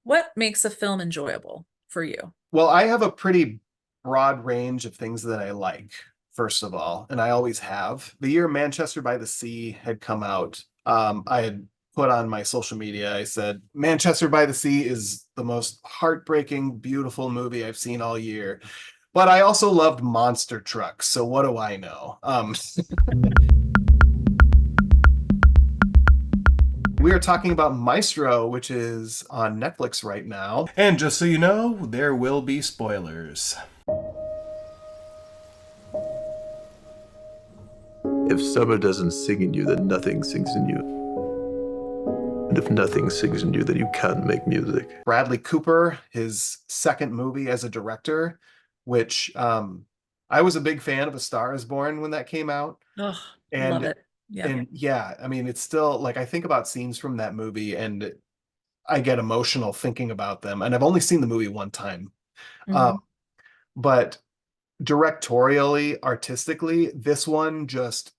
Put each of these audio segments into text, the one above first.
What makes a film enjoyable for you? Well, I have a pretty broad range of things that I like, first of all, and I always have. The year Manchester by the Sea had come out, I had put on my social media, I said, Manchester by the Sea is the most heartbreaking, beautiful movie I've seen all year. But I also loved monster trucks, so what do I know? We are talking about Maestro, which is on Netflix right now. And just so you know, there will be spoilers. If summer doesn't sing in you, then nothing sings in you. And if nothing sings in you, then you can't make music. Bradley Cooper, his second movie as a director, which I was a big fan of A Star is Born when that came out. Oh, love And it. Yeah. and yeah, I mean, it's still like I think about scenes from that movie and I get emotional thinking about them. And I've only seen the movie one time. Um, Hmm. but directorially, artistically, this one just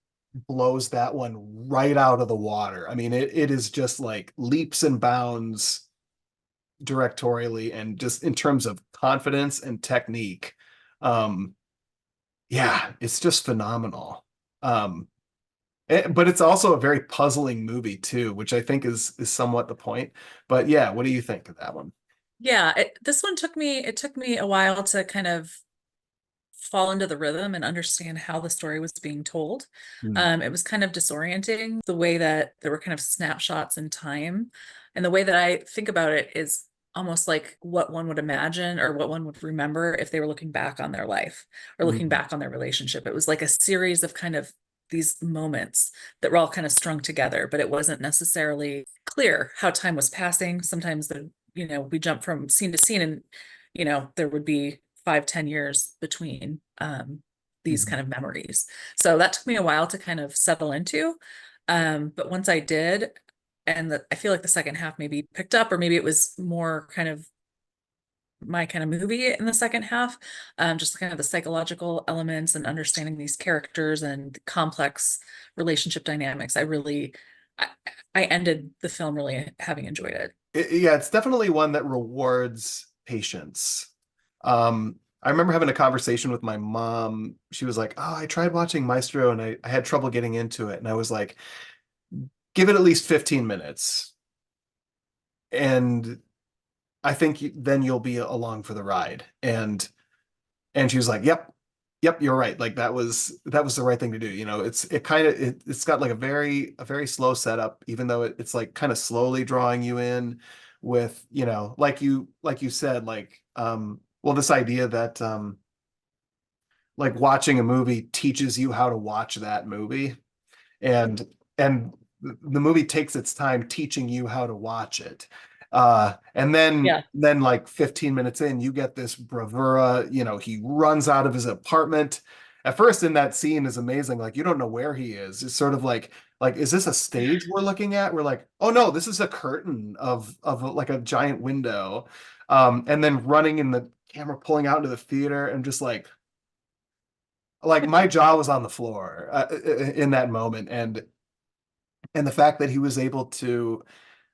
blows that one right out of the water. I mean, it is just like leaps and bounds directorially and just in terms of confidence and technique. Um, yeah, it's just phenomenal. Um, but it's also a very puzzling movie too, which I think is somewhat the point. But yeah, what do you think of that one? Yeah, this one took me a while to kind of fall into the rhythm and understand how the story was being told. Hmm. It was kind of disorienting the way that there were kind of snapshots in time. And the way that I think about it is almost like what one would imagine or what one would remember if they were looking back on their life or looking Hmm. back on their relationship. It was like a series of kind of these moments that were all kind of strung together, but it wasn't necessarily clear how time was passing. Sometimes we jump from scene to scene and, there would be 5, 10 years between these Hmm. kind of memories. So that took me a while to kind of settle into. But once I did, I feel like the second half maybe picked up, or maybe it was more kind of my kind of movie in the second half, just kind of the psychological elements and understanding these characters and complex relationship dynamics. I, I ended the film really having enjoyed it. Yeah, it's definitely one that rewards patience. I remember having a conversation with my mom. She was like, "Oh, I tried watching Maestro and I had trouble getting into it." And I was like, "Give it at least 15 minutes." And I think then you'll be along for the ride. And she was like, "Yep, yep, you're right. Like that was the right thing to do. You know, it's got like a very slow setup, even though it's like kind of slowly drawing you in with, like you said, well, this idea that like watching a movie teaches you how to watch that movie, and and the movie takes its time teaching you how to watch it. And then Yeah. then like 15 minutes in, you get this bravura, he runs out of his apartment. At first in that scene is amazing. Like you don't know where he is. It's sort of like, is this a stage we're looking at? We're like, oh no, this is a curtain of like a giant window. And then running in the camera pulling out into the theater and just like my jaw was on the floor in that moment. And the fact that he was able to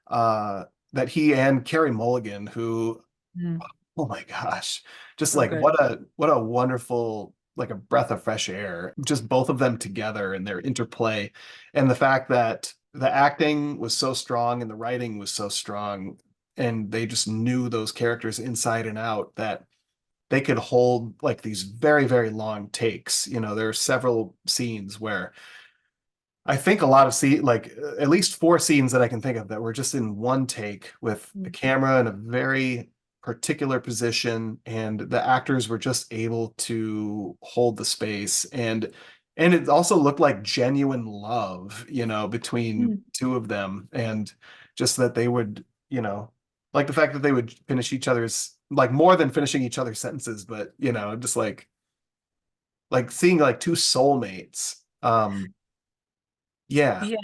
uh that he and Carey Mulligan, who, Mm, oh my gosh, just so like good. what a wonderful, like a breath of fresh air, just both of them together and their interplay, and the fact that the acting was so strong and the writing was so strong, and they just knew those characters inside and out, that they could hold like these very, very long takes. There are several scenes where I think a lot of like at least four scenes that I can think of that were just in one take with the Mm. camera in a very particular position, and the actors were just able to hold the space, and it also looked like genuine love, between Mm. two of them, and just that they would, like the fact that they would finish each other's, like, more than finishing each other's sentences, but just like seeing like two soulmates. Yeah. Yeah.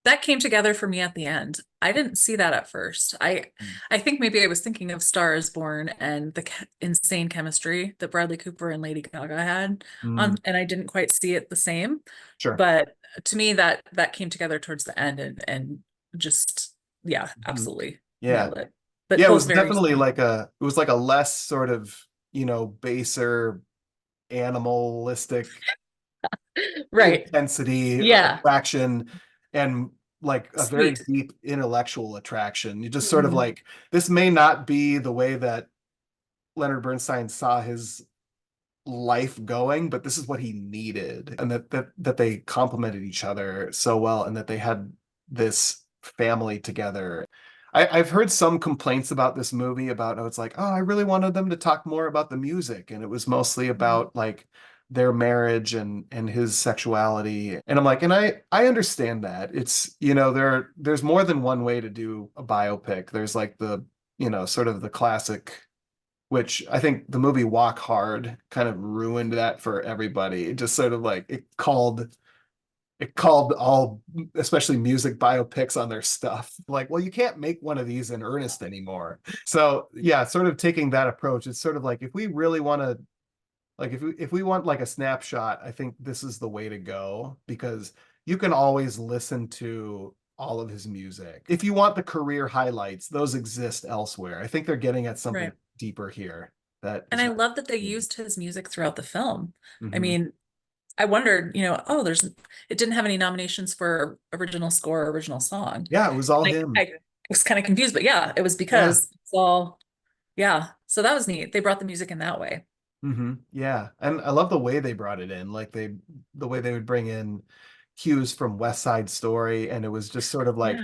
That came together for me at the end. I didn't see that at first. I think maybe I was thinking of Star is Born and the insane chemistry that Bradley Cooper and Lady Gaga had Mm, on, and I didn't quite see it the same. sure. But to me, that came together towards the end and just, yeah, Mhm. absolutely Yeah. nailed it. but Yeah, it both was very definitely sweet. like it was like a less sort of, baser animalistic Right. intensity Yeah. attraction, and like a very Sweet. deep intellectual attraction. You just sort of Mhm. like, this may not be the way that Leonard Bernstein saw his life going, but this is what he needed, and that they complemented each other so well, and that they had this family together. I've heard some complaints about this movie about, oh, it's like, oh, I really wanted them to talk more about the music, and it was mostly Mhm. about like their marriage and his sexuality. And I'm like, and I understand that. It's, there's more than one way to do a biopic. There's like the, sort of the classic, which I think the movie Walk Hard kind of ruined that for everybody. It just sort of like, it called all, especially music biopics, on their stuff. Like, well, you can't make one of these in earnest anymore. So yeah, sort of taking that approach. It's sort of like, if we really want to, like, if we want like a snapshot, I think this is the way to go, because you can always listen to all of his music. If you want the career highlights, those exist elsewhere. I think they're getting at something Right. deeper here that And is I not. love that they used his music throughout the film. I Mhm. mean, I wondered, oh, it didn't have any nominations for original score or original song. Yeah, it was all Like, him. I was kind of confused, but yeah, it was Yeah. because it's all, yeah. So that was neat. They brought the music in that way. Yeah. And I love the way they brought it in. Like, the way they would bring in cues from West Side Story, and it was just sort of Yeah.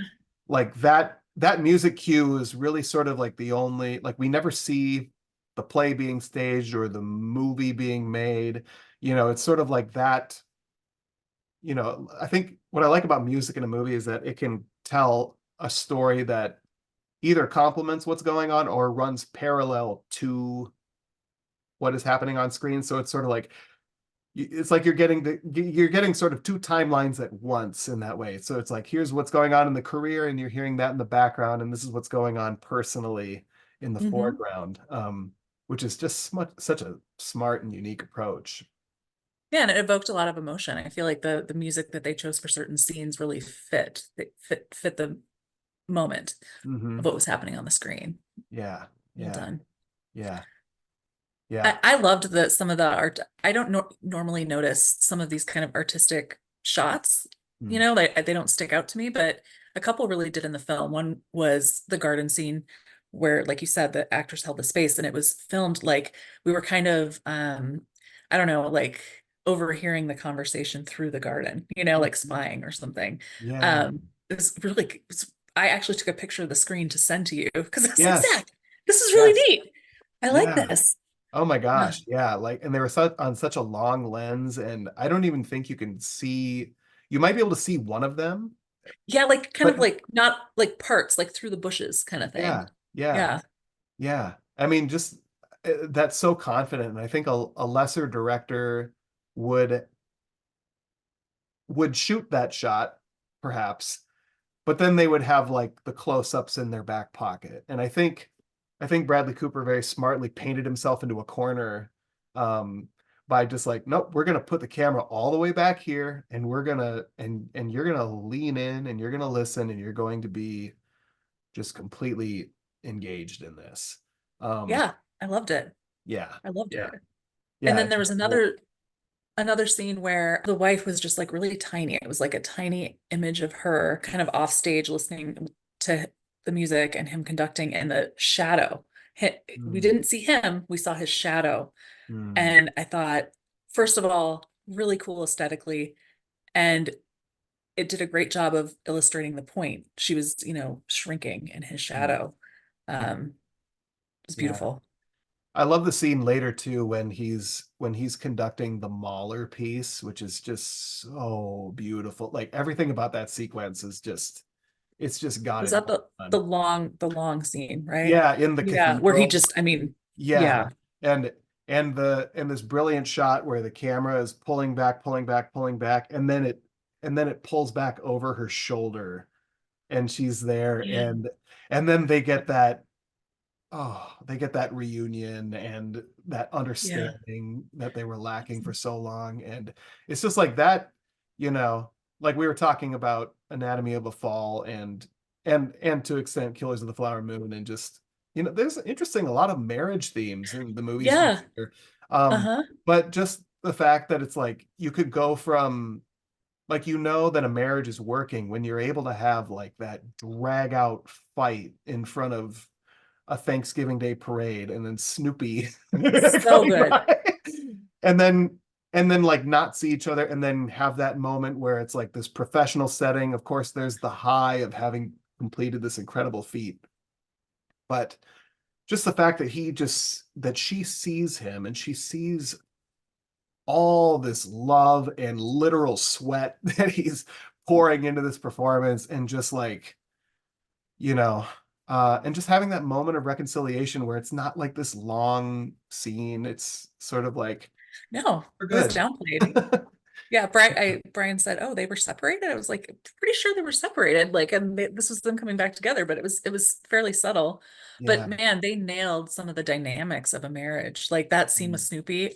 like that music cue is really sort of like the only, like, we never see the play being staged or the movie being made. It's sort of like that. I think what I like about music in a movie is that it can tell a story that either complements what's going on or runs parallel to what is happening on screen. So it's sort of like, it's like you're getting sort of two timelines at once in that way. So it's like, here's what's going on in the career, and you're hearing that in the background, and this is what's going on personally in the Hmm. foreground, which is just such a smart and unique approach. Yeah, and it evoked a lot of emotion. I feel like the music that they chose for certain scenes really fit the moment of Hmm. what was happening on the screen. Yeah, Well yeah, done. yeah, yeah. I loved some of the art. I don't normally notice some of these kind of artistic shots, Mm. they don't stick out to me, but a couple really did in the film. One was the garden scene where, like you said, the actors held the space, and it was filmed like we were kind of, I don't know, like overhearing the conversation through the garden, like Mhm. spying or something. Yeah, It was really, I actually took a picture of the screen to send to you because I was like, yes, Zach, this is really yes, neat. I like yeah. this. Oh my Yeah. gosh, yeah, like, and they were on such a long lens, and I don't even think you can see. You might be able to see one of them, Yeah, like kind but of like not like parts, like through the bushes kind of thing. yeah, yeah, Yeah. yeah. I mean, just that's so confident, and I think a lesser director would shoot that shot, perhaps, but then they would have like the close-ups in their back pocket. And I think Bradley Cooper very smartly painted himself into a corner, um, by just like, nope, we're gonna put the camera all the way back here, and we're gonna and you're gonna lean in, and you're gonna listen, and you're going to be just completely engaged in this. Um, Yeah. I loved it. yeah, I loved yeah, it. And yeah. then It's there was just cool. another scene where the wife was just like really tiny. It was like a tiny image of her kind of off stage listening to the music and him conducting in the shadow. We Mm, didn't see him, we saw his shadow. mm, And I thought, first of all, really cool aesthetically. And it did a great job of illustrating the point. She was, shrinking in his mm. shadow. Um, it was Yeah. beautiful. I love the scene later too, when he's conducting the Mahler piece, which is just so beautiful. Like, everything about that sequence is just, it's just got Was it that all the done. long scene, right? Yeah, in the Yeah, where he cathedral. just, I mean, Yeah. yeah, And this brilliant shot where the camera is pulling back, pulling back, pulling back, and then it pulls back over her shoulder, and she's there, yeah, and then they get that reunion and that yeah, understanding that they were lacking for so long. And it's just like that, you know, like we were talking about Anatomy of a Fall, and to extent Killers of the Flower Moon, and just You know, there's interesting, a lot of marriage themes in the movies. Yeah. Here. Uh-huh. But just the fact that it's like you could go from like, you know, that a marriage is working when you're able to have like that drag out fight in front of a Thanksgiving Day parade and then Snoopy So coming good. by. And then like not see each other and then have that moment where it's like this professional setting. Of course, there's the high of having completed this incredible feat. But just the fact that she sees him and she sees all this love and literal sweat that he's pouring into this performance, and just like, you know, and just having that moment of reconciliation where it's not like this long scene. It's sort of like, No, we're it was good. downplayed. Yeah, Brian said, "Oh, they were separated." I was like, pretty sure they were separated. Like, and this was them coming back together, but it was fairly subtle. But Yeah. man, they nailed some of the dynamics of a marriage. Like that scene with Snoopy,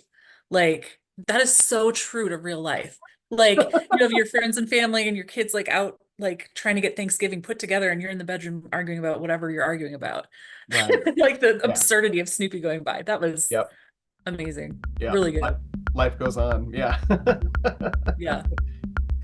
like that is so true to real life. Like you have your friends and family and your kids like out like trying to get Thanksgiving put together, and you're in the bedroom arguing about whatever you're arguing about. Right. Like the Yeah. absurdity of Snoopy going by. That was Yep. amazing. Yeah. Really good. Life goes on. Yeah. Yeah.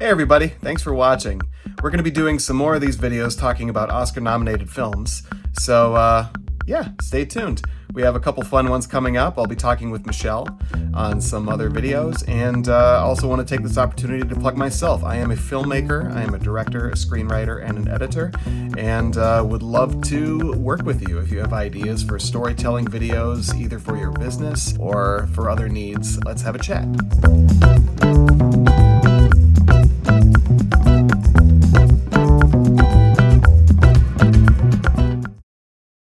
Hey everybody, thanks for watching. We're going to be doing some more of these videos talking about Oscar-nominated films, so yeah, stay tuned. We have a couple fun ones coming up. I'll be talking with Michele on some other videos, and also want to take this opportunity to plug myself. I am a filmmaker, I am a director, a screenwriter, and an editor, and would love to work with you if you have ideas for storytelling videos, either for your business or for other needs. Let's have a chat.